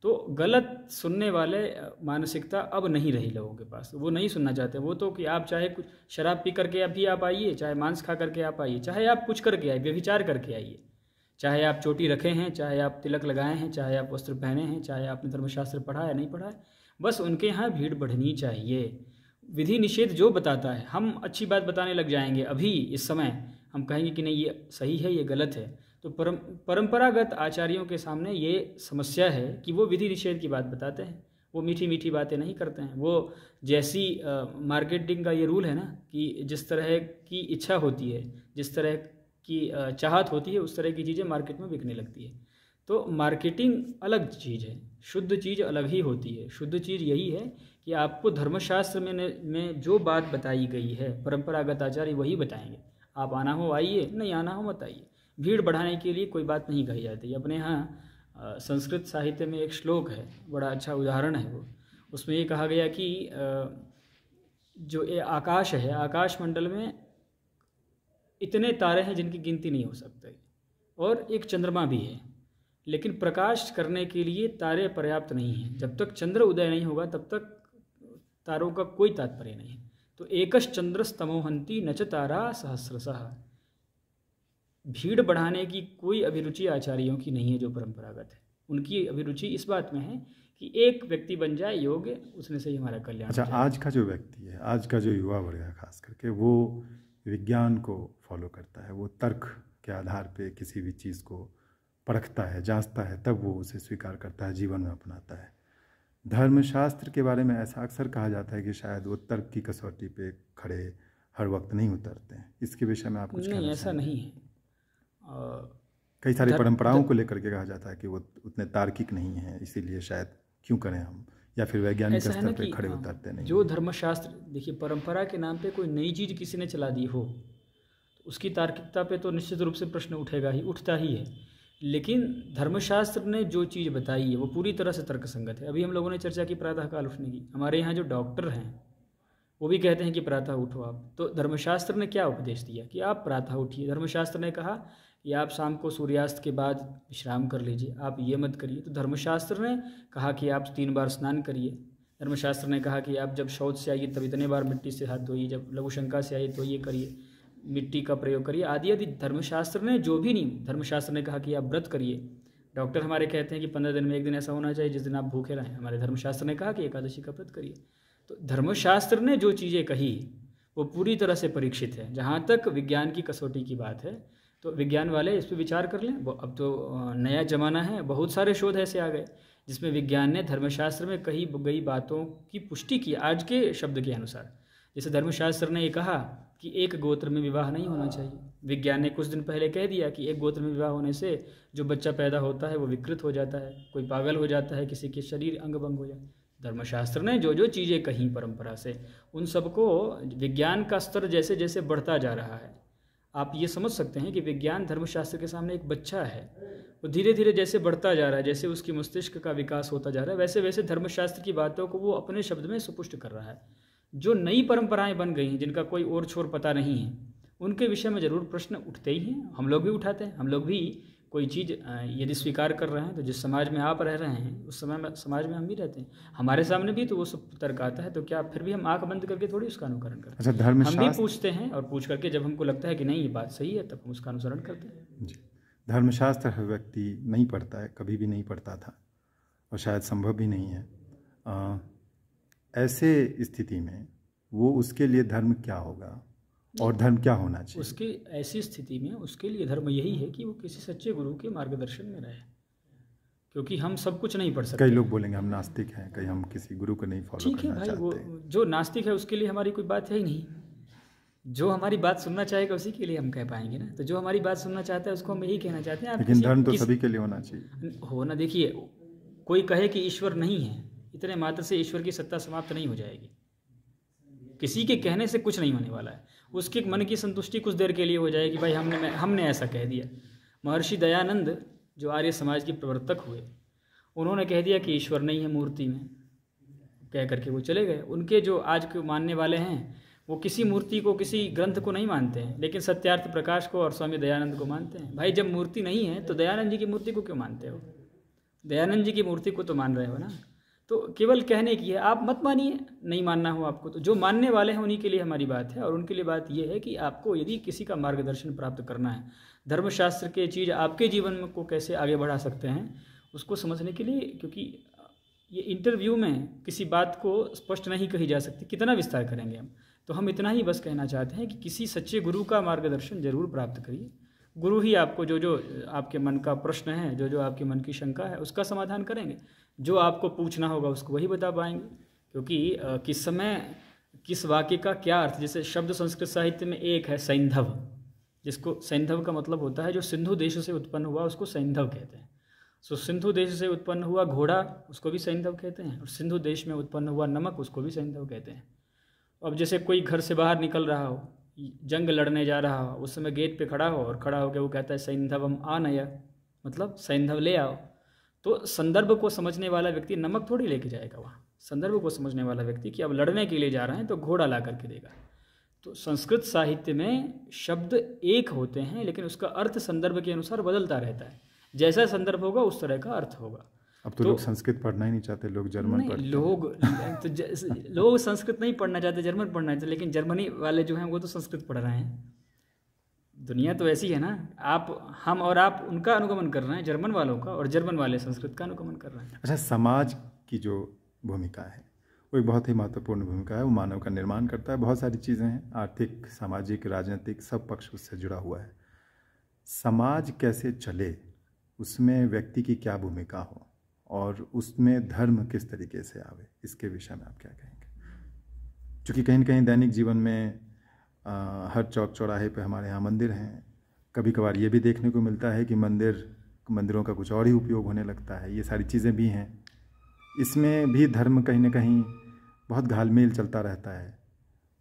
तो गलत सुनने वाले मानसिकता अब नहीं रही लोगों के पास। वो नहीं सुनना चाहते। वो तो कि आप चाहे कुछ शराब पी करके अभी आप आइए, चाहे मांस खा करके आप आइए, चाहे आप कुछ करके आइए, व्यभिचार करके आइए, चाहे आप चोटी रखे हैं, चाहे आप तिलक लगाए हैं, चाहे आप वस्त्र पहने हैं, चाहे आपने धर्मशास्त्र पढ़ा है नहीं पढ़ा है, बस उनके यहाँ भीड़ बढ़नी चाहिए। विधि निषेध जो बताता है, हम अच्छी बात बताने लग जाएंगे। अभी इस समय हम कहेंगे कि नहीं ये सही है, ये गलत है। तो परंपरागत आचार्यों के सामने ये समस्या है कि वो विधि निषेध की बात बताते हैं, वो मीठी मीठी बातें नहीं करते हैं। वो जैसी मार्केटिंग का ये रूल है ना कि जिस तरह की इच्छा होती है, जिस तरह की चाहत होती है, उस तरह की चीज़ें मार्केट में बिकने लगती है। तो मार्केटिंग अलग चीज़ है, शुद्ध चीज़ अलग ही होती है। शुद्ध चीज़ यही है कि आपको धर्मशास्त्र में जो बात बताई गई है, परंपरागत आचार्य वही बताएंगे। आप आना हो आइए, नहीं आना हो मत आइए। भीड़ बढ़ाने के लिए कोई बात नहीं कही जाती। अपने यहाँ संस्कृत साहित्य में एक श्लोक है, बड़ा अच्छा उदाहरण है वो। उसमें ये कहा गया कि जो ये आकाश है, आकाश मंडल में इतने तारे हैं जिनकी गिनती नहीं हो सकती, और एक चंद्रमा भी है। लेकिन प्रकाश करने के लिए तारे पर्याप्त नहीं हैं। जब तक चंद्र उदय नहीं होगा तब तक तारों का कोई तात्पर्य नहीं है। तो एकश चंद्रस्तमोहंती नच तारा सहस्रशः। भीड़ बढ़ाने की कोई अभिरुचि आचार्यों की नहीं है जो परंपरागत है। उनकी अभिरुचि इस बात में है कि एक व्यक्ति बन जाए योग्य, उसने से ही हमारा कल्याण। अच्छा, आज का जो व्यक्ति है, आज का जो युवा वर्ग है खास करके, वो विज्ञान को फॉलो करता है, वो तर्क के आधार पे किसी भी चीज़ को परखता है, जांचता है, तब वो उसे स्वीकार करता है, जीवन में अपनाता है। धर्मशास्त्र के बारे में ऐसा अक्सर कहा जाता है कि शायद वो तर्क की कसौटी पे खड़े हर वक्त नहीं उतरते हैं। इसके विषय में आप कुछ कहना नहीं, ऐसा चाहेंगे? नहीं है। कई सारी परंपराओं को लेकर के कहा जाता है कि वो उतने तार्किक नहीं हैं, इसीलिए शायद क्यों करें हम, या फिर वैज्ञानिक ऐसा है स्तर ना पे कि खड़े उतरते नहीं। जो धर्मशास्त्र, देखिए परंपरा के नाम पे कोई नई चीज़ किसी ने चला दी हो तो उसकी तार्किकता पे तो निश्चित रूप से प्रश्न उठेगा ही, उठता ही है। लेकिन धर्मशास्त्र ने जो चीज़ बताई है वो पूरी तरह से तर्कसंगत है। अभी हम लोगों ने चर्चा की प्रातःकाल उठने की। हमारे यहाँ जो डॉक्टर हैं वो भी कहते हैं कि प्रातः उठो आप। तो धर्मशास्त्र ने क्या उपदेश दिया कि आप प्रातः उठिए। धर्मशास्त्र ने कहा कि आप शाम को सूर्यास्त के बाद विश्राम कर लीजिए, आप ये मत करिए। तो धर्मशास्त्र ने कहा कि आप 3 बार स्नान करिए। धर्मशास्त्र ने कहा कि आप जब शौच से आइए तब इतने बार मिट्टी से हाथ धोइए, जब लघुशंका से आइए तो ये करिए, मिट्टी का प्रयोग करिए, आदि आदि। धर्मशास्त्र ने जो भी नहीं, धर्मशास्त्र ने कहा कि आप व्रत करिए। डॉक्टर हमारे कहते हैं कि 15 दिन में एक दिन ऐसा होना चाहिए जिस दिन आप भूखे रहें। हमारे धर्मशास्त्र ने कहा कि एकादशी का व्रत करिए। तो धर्मशास्त्र ने जो चीज़ें कही वो पूरी तरह से परीक्षित है। जहाँ तक विज्ञान की कसौटी की बात है तो विज्ञान वाले इस पर विचार कर लें। अब तो नया ज़माना है, बहुत सारे शोध ऐसे आ गए जिसमें विज्ञान ने धर्मशास्त्र में कही गई बातों की पुष्टि की आज के शब्द के अनुसार। जैसे धर्मशास्त्र ने ये कहा कि एक गोत्र में विवाह नहीं होना चाहिए। विज्ञान ने कुछ दिन पहले कह दिया कि एक गोत्र में विवाह होने से जो बच्चा पैदा होता है वो विकृत हो जाता है, कोई पागल हो जाता है, किसी के शरीर अंग भंग हो जाता है। धर्मशास्त्र ने जो जो चीज़ें कहीं परंपरा से, उन सबको विज्ञान का स्तर जैसे जैसे बढ़ता जा रहा है, आप ये समझ सकते हैं कि विज्ञान धर्मशास्त्र के सामने एक बच्चा है। वो धीरे धीरे जैसे बढ़ता जा रहा है, जैसे उसकी मस्तिष्क का विकास होता जा रहा है, वैसे वैसे धर्मशास्त्र की बातों को वो अपने शब्द में सुपुष्ट कर रहा है। जो नई परंपराएं बन गई हैं जिनका कोई और छोर पता नहीं है, उनके विषय में ज़रूर प्रश्न उठते ही हैं। हम लोग भी उठाते हैं। हम लोग भी कोई चीज़ यदि स्वीकार कर रहे हैं तो जिस समाज में आप रह रहे हैं उस समाज में हम भी रहते हैं, हमारे सामने भी तो वो सब तर्क आता है। तो क्या फिर भी हम आंख बंद करके थोड़ी उसका अनुकरण करते हैं? अच्छा, हम भी पूछते हैं और पूछ करके जब हमको लगता है कि नहीं ये बात सही है तब हम उसका अनुसरण करते हैं। जी, धर्मशास्त्र हर व्यक्ति नहीं पढ़ता है, कभी भी नहीं पढ़ता था और शायद संभव भी नहीं है। ऐसे स्थिति में वो उसके लिए धर्म क्या होगा और धर्म क्या होना चाहिए? उसके ऐसी स्थिति में उसके लिए धर्म यही है कि वो किसी सच्चे गुरु के मार्गदर्शन में रहे, क्योंकि हम सब कुछ नहीं पढ़ सकते। कई लोग बोलेंगे हम नास्तिक हैं, कहीं हम किसी गुरु को नहीं फॉलो करना चाहते। ठीक है भाई, वो जो नास्तिक है उसके लिए हमारी कोई बात है ही नहीं। जो हमारी बात सुनना चाहेगा उसी के लिए हम कह पाएंगे ना। तो जो हमारी बात सुनना चाहता है उसको हम यही कहना चाहते हैं। लेकिन धर्म तो सभी के लिए होना चाहिए हो ना। देखिए, कोई कहे कि ईश्वर नहीं है, इतने मात्र से ईश्वर की सत्ता समाप्त नहीं हो जाएगी। किसी के कहने से कुछ नहीं होने वाला है। उसके मन की संतुष्टि कुछ देर के लिए हो जाएगी, भाई हमने ऐसा कह दिया। महर्षि दयानंद जो आर्य समाज के प्रवर्तक हुए, उन्होंने कह दिया कि ईश्वर नहीं है मूर्ति में, कह करके वो चले गए। उनके जो आज के मानने वाले हैं वो किसी मूर्ति को, किसी ग्रंथ को नहीं मानते हैं, लेकिन सत्यार्थ प्रकाश को और स्वामी दयानंद को मानते हैं। भाई जब मूर्ति नहीं है तो दयानंद जी की मूर्ति को क्यों मानते हो? दयानंद जी की मूर्ति को तो मान रहे हो ना। तो केवल कहने की है, आप मत मानिए, नहीं मानना हो आपको तो। जो मानने वाले हैं उन्हीं के लिए हमारी बात है। और उनके लिए बात यह है कि आपको यदि किसी का मार्गदर्शन प्राप्त करना है, धर्मशास्त्र के चीज़ आपके जीवन में को कैसे आगे बढ़ा सकते हैं उसको समझने के लिए, क्योंकि ये इंटरव्यू में किसी बात को स्पष्ट नहीं कही जा सकती, कितना विस्तार करेंगे हम। तो हम इतना ही बस कहना चाहते हैं कि किसी सच्चे गुरु का मार्गदर्शन जरूर प्राप्त करिए। गुरु ही आपको जो जो आपके मन का प्रश्न है, जो जो आपके मन की शंका है उसका समाधान करेंगे। जो आपको पूछना होगा उसको वही बता पाएंगे। क्योंकि किस समय किस वाक्य का क्या अर्थ, जैसे शब्द संस्कृत साहित्य में एक है सैंधव, जिसको सैंधव का मतलब होता है जो सिंधु देश से उत्पन्न हुआ उसको सैंधव कहते हैं। सो सिंधु देश से उत्पन्न हुआ घोड़ा उसको भी सैंधव कहते हैं, और सिंधु देश में उत्पन्न हुआ नमक उसको भी सैंधव कहते हैं। अब जैसे कोई घर से बाहर निकल रहा हो, जंग लड़ने जा रहा हो, उस समय गेट पे खड़ा हो और खड़ा होकर वो कहता है सैंधवम आनया, मतलब सैंधव ले आओ। तो संदर्भ को समझने वाला व्यक्ति नमक थोड़ी लेके जाएगा वहाँ। संदर्भ को समझने वाला व्यक्ति कि अब लड़ने के लिए जा रहे हैं तो घोड़ा ला करके देगा। तो संस्कृत साहित्य में शब्द एक होते हैं लेकिन उसका अर्थ संदर्भ के अनुसार बदलता रहता है। जैसा संदर्भ होगा उस तरह का अर्थ होगा। अब तो लोग संस्कृत पढ़ना ही नहीं चाहते, लोग जर्मन नहीं, पढ़ते लोग संस्कृत नहीं पढ़ना चाहते, जर्मन पढ़ना चाहते, लेकिन जर्मनी वाले जो हैं वो तो संस्कृत पढ़ रहे हैं। दुनिया तो ऐसी है ना, हम और आप उनका अनुगमन कर रहे हैं, जर्मन वालों का, और जर्मन वाले संस्कृत का अनुगमन कर रहे हैं। अच्छा, समाज की जो भूमिका है वो एक बहुत ही महत्वपूर्ण भूमिका है। वो मानव का निर्माण करता है, बहुत सारी चीज़ें हैं, आर्थिक, सामाजिक, राजनीतिक, सब पक्ष उससे जुड़ा हुआ है। समाज कैसे चले, उसमें व्यक्ति की क्या भूमिका हो और उसमें धर्म किस तरीके से आवे, इसके विषय में आप क्या कहेंगे? क्योंकि कहीं न कहीं दैनिक जीवन में हर चौक चौराहे पे हमारे यहाँ मंदिर हैं। कभी कभार ये भी देखने को मिलता है कि मंदिरों का कुछ और ही उपयोग होने लगता है। ये सारी चीज़ें भी हैं। इसमें भी धर्म कहीं न कहीं बहुत घालमेल चलता रहता है।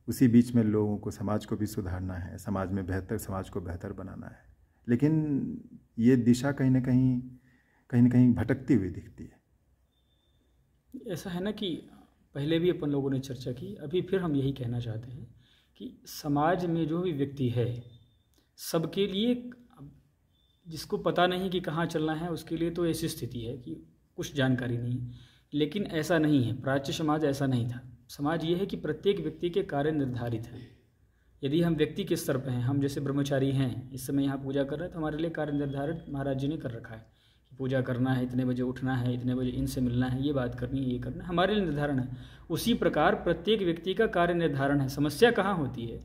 उसी बीच में लोगों को, समाज को भी सुधारना है, समाज को बेहतर बनाना है, लेकिन ये दिशा कहीं न कहीं भटकती हुई दिखती है। ऐसा है ना कि पहले भी अपन लोगों ने चर्चा की, अभी फिर हम यही कहना चाहते हैं कि समाज में जो भी व्यक्ति है, सबके लिए, जिसको पता नहीं कि कहाँ चलना है, उसके लिए तो ऐसी स्थिति है कि कुछ जानकारी नहीं है। लेकिन ऐसा नहीं है, प्राच्य समाज ऐसा नहीं था। समाज ये है कि प्रत्येक व्यक्ति के कार्य निर्धारित हैं। यदि हम व्यक्ति के स्तर पर हैं, हम जैसे ब्रह्मचारी हैं, इस समय यहाँ पूजा कर रहे हैं, तो हमारे लिए कार्य निर्धारित महाराज जी ने कर रखा है कि पूजा करना है, इतने बजे उठना है, इतने बजे इनसे मिलना है, ये बात करनी है, ये करना है, हमारे लिए निर्धारण है। उसी प्रकार प्रत्येक व्यक्ति का कार्य निर्धारण है। समस्या कहाँ होती है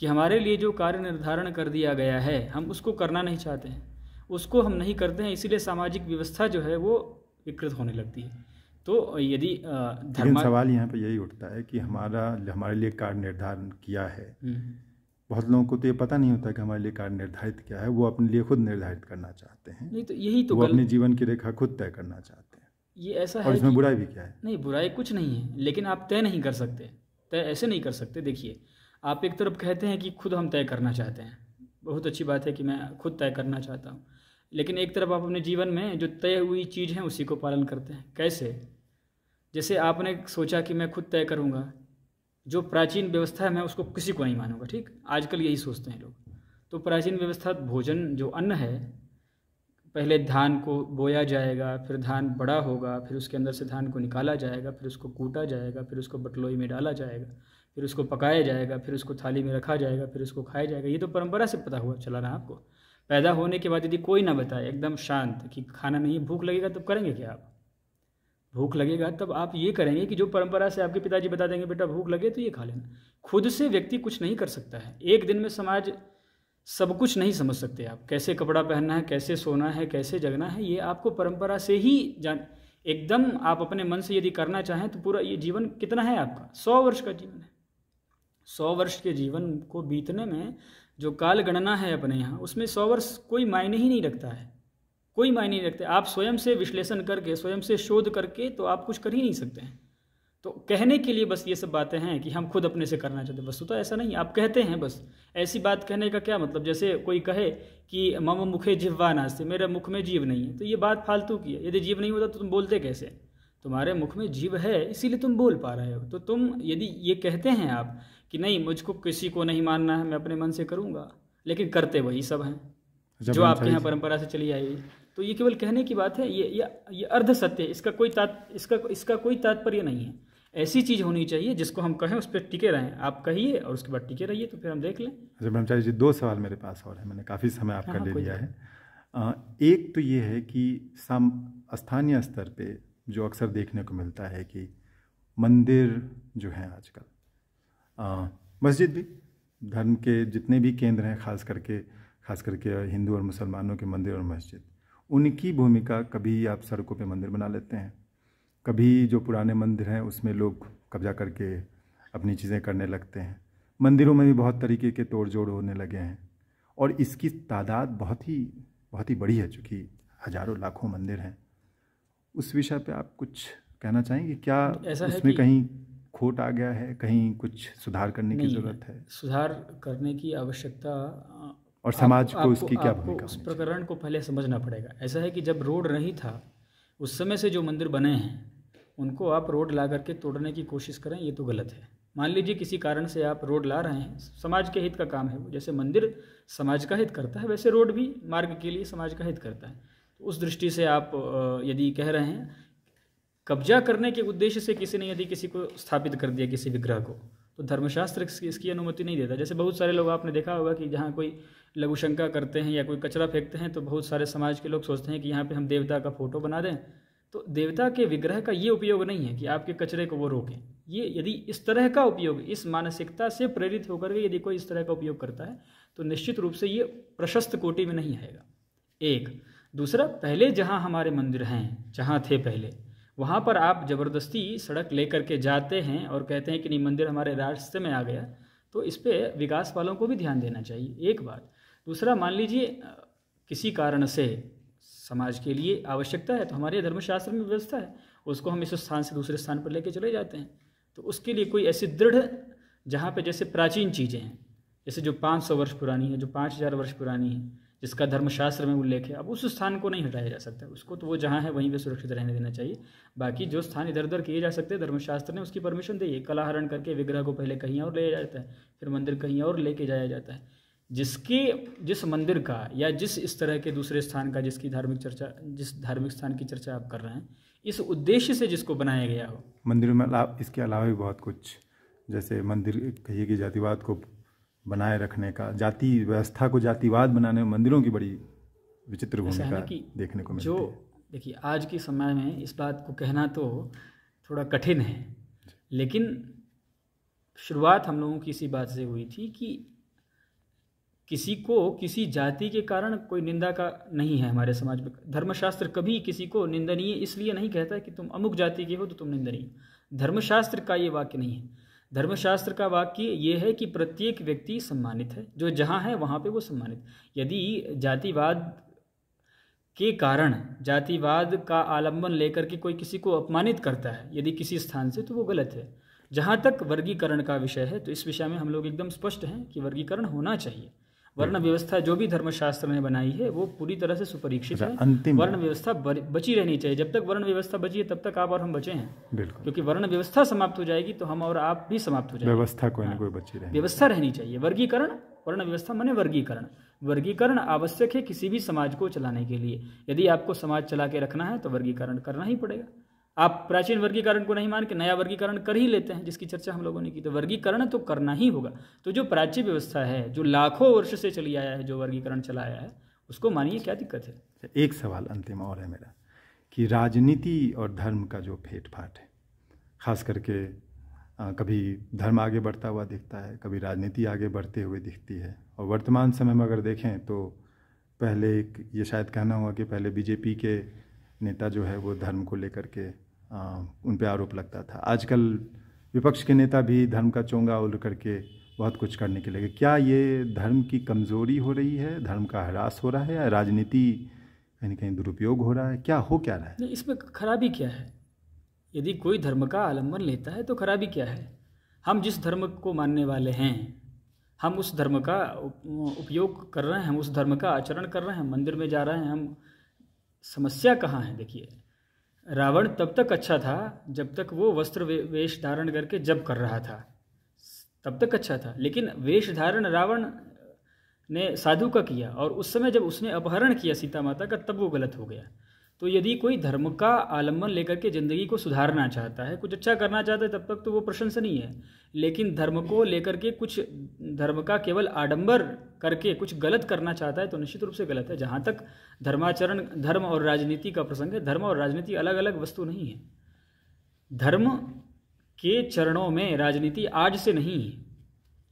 कि हमारे लिए जो कार्य निर्धारण कर दिया गया है, हम उसको करना नहीं चाहते हैं, उसको हम नहीं करते हैं, इसीलिए सामाजिक व्यवस्था जो है वो विकृत होने लगती है। तो यदि लेकिन सवाल यहाँ पे यही उठता है कि हमारे लिए कार्य निर्धारण किया है, बहुत लोगों को तो ये पता नहीं होता कि हमारे लिए कार्य निर्धारित क्या है। वो अपने लिए खुद निर्धारित करना चाहते हैं। नहीं, तो यही तो वो अपने जीवन की रेखा खुद तय करना चाहते हैं। ये ऐसा है, और इसमें बुराई भी क्या है? नहीं, बुराई कुछ नहीं है, लेकिन आप तय नहीं कर सकते, तय ऐसे नहीं कर सकते। देखिए, आप एक तरफ कहते हैं कि खुद हम तय करना चाहते हैं, बहुत अच्छी बात है कि मैं खुद तय करना चाहता हूँ, लेकिन एक तरफ आप अपने जीवन में जो तय हुई चीज़ है उसी को पालन करते हैं। कैसे? जैसे आपने सोचा कि मैं खुद तय करूँगा, जो प्राचीन व्यवस्था है मैं उसको किसी को नहीं मानूंगा, ठीक? आजकल यही सोचते हैं लोग। तो प्राचीन व्यवस्था, भोजन जो अन्न है, पहले धान को बोया जाएगा, फिर धान बड़ा होगा, फिर उसके अंदर से धान को निकाला जाएगा, फिर उसको कूटा जाएगा, फिर उसको बटलोई में डाला जाएगा, फिर उसको पकाया जाएगा, फिर उसको थाली में रखा जाएगा, फिर उसको खाया जाएगा। ये तो परंपरा से पता हुआ चला रहा आपको। पैदा होने के बाद यदि कोई ना बताए, एकदम शांत कि खाना नहीं, भूख लगेगा तब करेंगे क्या आप? भूख लगेगा तब आप ये करेंगे कि जो परंपरा से आपके पिताजी बता देंगे, बेटा भूख लगे तो ये खा लेना। खुद से व्यक्ति कुछ नहीं कर सकता है। एक दिन में समाज सब कुछ नहीं समझ सकते आप, कैसे कपड़ा पहनना है, कैसे सोना है, कैसे जगना है, ये आपको परंपरा से ही एकदम आप अपने मन से यदि करना चाहें तो पूरा ये जीवन कितना है आपका? 100 वर्ष का जीवन है। 100 वर्ष के जीवन को बीतने में जो काल गणना है अपने यहाँ, उसमें 100 वर्ष कोई मायने ही नहीं रखता है, कोई मायने नहीं रखते। आप स्वयं से विश्लेषण करके, स्वयं से शोध करके तो आप कुछ कर ही नहीं सकते हैं। तो कहने के लिए बस ये सब बातें हैं कि हम खुद अपने से करना चाहते हैं, बस तो ऐसा नहीं, आप कहते हैं बस। ऐसी बात कहने का क्या मतलब? जैसे कोई कहे कि मम मुखे जिह्वा नास्ति, मेरे मुख में जीव नहीं है, तो ये बात फालतू की है। यदि जीव नहीं होता तो तुम बोलते कैसे? तुम्हारे मुख में जीव है, इसीलिए तुम बोल पा रहे हो। तो तुम यदि ये कहते हैं आप कि नहीं, मुझको किसी को नहीं मानना है, मैं अपने मन से करूँगा, लेकिन करते वही सब हैं जो आपके यहाँ परंपरा से चली आई, तो ये केवल कहने की बात है। ये अर्ध सत्य है, इसका कोई तात्पर्य नहीं है। ऐसी चीज़ होनी चाहिए जिसको हम कहें उस पर टिके रहें। आप कहिए और उसके बाद टिके रहिए, तो फिर हम देख लें। अच्छा ब्रह्मचारी जी, 2 सवाल मेरे पास और है, मैंने काफ़ी समय आपका ले लिया है। एक तो ये है कि स्थानीय स्तर पे जो अक्सर देखने को मिलता है कि मंदिर जो हैं आजकल, मस्जिद भी, धर्म के जितने भी केंद्र हैं, खास करके हिंदू और मुसलमानों के मंदिर और मस्जिद, उनकी भूमिका, कभी आप सड़कों पे मंदिर बना लेते हैं, कभी जो पुराने मंदिर हैं उसमें लोग कब्जा करके अपनी चीज़ें करने लगते हैं। मंदिरों में भी बहुत तरीके के तोड़ जोड़ होने लगे हैं और इसकी तादाद बहुत ही बड़ी है, चूँकि हज़ारों लाखों मंदिर हैं। उस विषय पे आप कुछ कहना चाहेंगे? क्या उसमें कहीं खोट आ गया है, कहीं कुछ सुधार करने की ज़रूरत है? सुधार करने की आवश्यकता, और समाज को उसकी क्या भूमिका? उस प्रकरण को पहले समझना पड़ेगा। ऐसा है कि जब रोड नहीं था, उस समय से जो मंदिर बने हैं उनको आप रोड ला करके तोड़ने की कोशिश करें, ये तो गलत है। मान लीजिए किसी कारण से आप रोड ला रहे हैं, समाज के हित का काम है वो। जैसे मंदिर समाज का हित करता है, वैसे रोड भी मार्ग के लिए समाज का हित करता है। तो उस दृष्टि से आप यदि कह रहे हैं कब्जा करने के उद्देश्य से किसी ने यदि किसी को स्थापित कर दिया किसी विग्रह को, तो धर्मशास्त्र इसकी अनुमति नहीं देता। जैसे बहुत सारे लोग आपने देखा होगा कि जहाँ कोई लघुशंका करते हैं या कोई कचरा फेंकते हैं तो बहुत सारे समाज के लोग सोचते हैं कि यहाँ पे हम देवता का फोटो बना दें। तो देवता के विग्रह का ये उपयोग नहीं है कि आपके कचरे को वो रोकें। ये यदि इस तरह का उपयोग, इस मानसिकता से प्रेरित होकर के यदि कोई इस तरह का उपयोग करता है तो निश्चित रूप से ये प्रशस्त कोटि में नहीं आएगा। एक दूसरा, पहले जहाँ हमारे मंदिर हैं, जहाँ थे पहले, वहाँ पर आप ज़बरदस्ती सड़क लेकर के जाते हैं और कहते हैं कि नहीं मंदिर हमारे रास्ते में आ गया, तो इस पर विकास वालों को भी ध्यान देना चाहिए, एक बात। दूसरा, मान लीजिए किसी कारण से समाज के लिए आवश्यकता है तो हमारे धर्मशास्त्र में व्यवस्था है, उसको हम इस स्थान से दूसरे स्थान पर लेके चले जाते हैं। तो उसके लिए कोई ऐसी दृढ़, जहाँ पे जैसे प्राचीन चीज़ें हैं, जैसे जो 500 वर्ष पुरानी है, जो 5000 वर्ष पुरानी है, जिसका धर्मशास्त्र में उल्लेख है, अब उस स्थान को नहीं हटाया जा सकता, उसको तो वो जहाँ है वहीं पे सुरक्षित रहने देना चाहिए। बाकी जो स्थान इधर उधर किए जा सकते हैं, धर्मशास्त्र ने उसकी परमिशन दी है। कलाहरण करके विग्रह को पहले कहीं और ले जाया जाता है, फिर मंदिर कहीं और लेके जाया जाता है। जिस मंदिर का या जिस इस तरह के दूसरे स्थान का जिस धार्मिक स्थान की चर्चा आप कर रहे हैं, इस उद्देश्य से जिसको बनाया गया हो। मंदिर में इसके अलावा भी बहुत कुछ, जैसे मंदिर कहिए कि जातिवाद को बनाए रखने का, जाति व्यवस्था को जातिवाद बनाने में मंदिरों की बड़ी विचित्र भूमिका देखने को मिलती है। देखिए आज के समय में इस बात को कहना तो थोड़ा कठिन है, लेकिन शुरुआत हम लोगों की इसी बात से हुई थी कि किसी को किसी जाति के कारण कोई निंदा का नहीं है हमारे समाज में। धर्मशास्त्र कभी किसी को निंदनीय इसलिए नहीं कहता कि तुम अमुक जाति के हो तो तुम निंदनीय। धर्मशास्त्र का ये वाक्य नहीं है। धर्मशास्त्र का वाक्य ये है कि प्रत्येक व्यक्ति सम्मानित है, जो जहाँ है वहाँ पे वो सम्मानित। यदि जातिवाद के कारण, जातिवाद का आलंबन लेकर के कोई किसी को अपमानित करता है यदि किसी स्थान से, तो वो गलत है। जहाँ तक वर्गीकरण का विषय है तो इस विषय में हम लोग एकदम स्पष्ट हैं कि वर्गीकरण होना चाहिए। वर्ण व्यवस्था जो भी धर्मशास्त्र ने बनाई है वो पूरी तरह से सुपरीक्षित है। वर्ण व्यवस्था बची रहनी चाहिए। जब तक वर्ण व्यवस्था बची है तब तक आप और हम बचे हैं, क्योंकि वर्ण व्यवस्था समाप्त हो जाएगी तो हम और आप भी समाप्त हो जाएंगे। व्यवस्था कोई ना कोई बची रहेगी, व्यवस्था रहनी चाहिए। वर्गीकरण, वर्ण व्यवस्था माने वर्गीकरण। वर्गीकरण आवश्यक है किसी भी समाज को चलाने के लिए। यदि आपको समाज चला के रखना है तो वर्गीकरण करना ही पड़ेगा। आप प्राचीन वर्गीकरण को नहीं मान के नया वर्गीकरण कर ही लेते हैं, जिसकी चर्चा हम लोगों ने की। तो वर्गीकरण तो करना ही होगा। तो जो प्राचीन व्यवस्था है, जो लाखों वर्ष से चली आया है, जो वर्गीकरण चला आया है, उसको मानिए, क्या दिक्कत है। एक सवाल अंतिम और है मेरा कि राजनीति और धर्म का जो फेट फाट है, खास करके कभी धर्म आगे बढ़ता हुआ दिखता है, कभी राजनीति आगे बढ़ते हुए दिखती है। और वर्तमान समय में अगर देखें तो पहले ये शायद कहना होगा कि पहले बीजेपी के नेता जो है वो धर्म को लेकर के उन पे आरोप लगता था। आजकल विपक्ष के नेता भी धर्म का चोंगा ओढ़ करके बहुत कुछ करने के लगे। क्या ये धर्म की कमज़ोरी हो रही है, धर्म का ह्रास हो रहा है, या राजनीति कहीं न कहीं दुरुपयोग हो रहा है? क्या रहा है? नहीं, इसमें खराबी क्या है? यदि कोई धर्म का आलम्बन लेता है तो खराबी क्या है? हम जिस धर्म को मानने वाले हैं, हम उस धर्म का उपयोग कर रहे हैं, हम उस धर्म का आचरण कर रहे हैं, मंदिर में जा रहे हैं हम। समस्या कहाँ है? देखिए, रावण तब तक अच्छा था जब तक वो वस्त्र वेश धारण करके जप कर रहा था, तब तक अच्छा था। लेकिन वेश धारण रावण ने साधु का किया, और उस समय जब उसने अपहरण किया सीता माता का, तब वो गलत हो गया। तो यदि कोई धर्म का आलम्बन लेकर के ज़िंदगी को सुधारना चाहता है, कुछ अच्छा करना चाहता है, तब तक तो वो प्रशंसनीय है। लेकिन धर्म को लेकर के कुछ, धर्म का केवल आडंबर करके कुछ गलत करना चाहता है तो निश्चित रूप से गलत है। जहाँ तक धर्माचरण, धर्म और राजनीति का प्रसंग है, धर्म और राजनीति अलग अलग वस्तु नहीं है। धर्म के चरणों में राजनीति आज से नहीं है,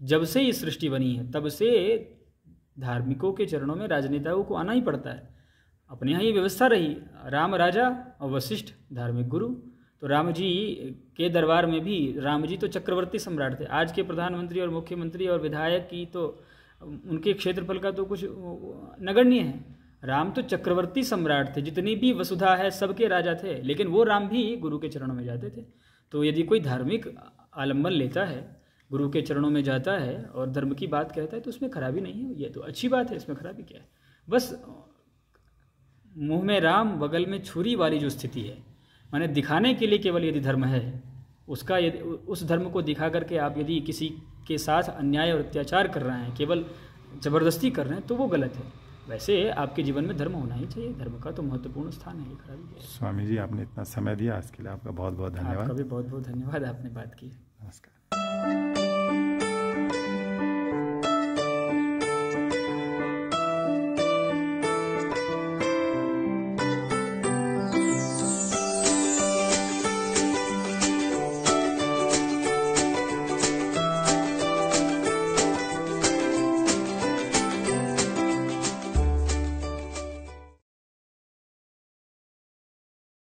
जब से ये सृष्टि बनी है तब से धार्मिकों के चरणों में राजनेताओं को आना ही पड़ता है। अपने यहाँ ये व्यवस्था रही, राम राजा और वशिष्ठ धार्मिक गुरु। तो राम जी के दरबार में भी, राम जी तो चक्रवर्ती सम्राट थे। आज के प्रधानमंत्री और मुख्यमंत्री और विधायक की तो उनके क्षेत्रफल का तो कुछ नगण्य है। राम तो चक्रवर्ती सम्राट थे, जितनी भी वसुधा है सबके राजा थे, लेकिन वो राम भी गुरु के चरणों में जाते थे। तो यदि कोई धार्मिक आलम्बन लेता है, गुरु के चरणों में जाता है और धर्म की बात कहता है, तो उसमें खराबी नहीं है, ये तो अच्छी बात है। इसमें खराबी क्या है? बस मुंह में राम बगल में छुरी वाली जो स्थिति है, माने दिखाने के लिए केवल यदि धर्म है, उसका यदि उस धर्म को दिखा करके आप यदि किसी के साथ अन्याय और अत्याचार कर रहे हैं, केवल ज़बरदस्ती कर रहे हैं, तो वो गलत है। वैसे आपके जीवन में धर्म होना ही चाहिए, धर्म का तो महत्वपूर्ण स्थान है, ये करा भी गया। स्वामी जी, आपने इतना समय दिया, इसके लिए आपका बहुत बहुत धन्यवाद। आपका भी बहुत बहुत धन्यवाद, आपने बात की। नमस्कार।